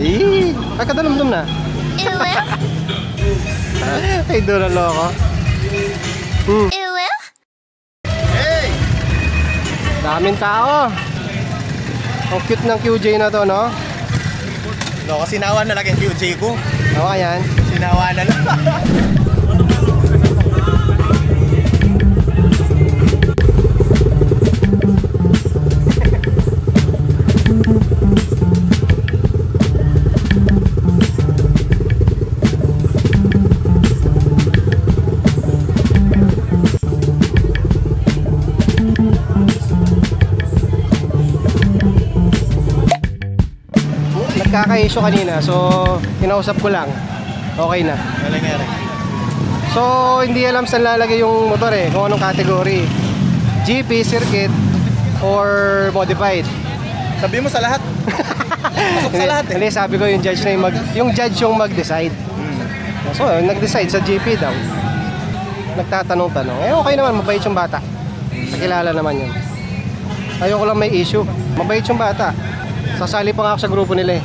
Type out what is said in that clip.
Ay, kadalumdum na. Ay, doon ang loko. Hey! Daming tao. Ang cute ng QJ na to, no? Loko, sinawa na lang yung QJ ko. Oo, yan. Sinawa na lang. Nagkaka-issue kanina, so kinausap ko lang. Okay na. Malangere. So, hindi alam saan lalagay yung motor eh, kung anong category. GP, circuit, or modified. Sabi mo sa lahat. Pasok sa lahat eh. Hindi, sabi ko yung judge na yung judge yung mag-decide. So, nag-decide sa GP daw. Nagtatanong-tanong. Eh, okay naman, mabait yung bata. Nakilala naman yun. Ayoko lang may issue. Mabait yung bata. Sasali pa nga ako sa grupo nila eh.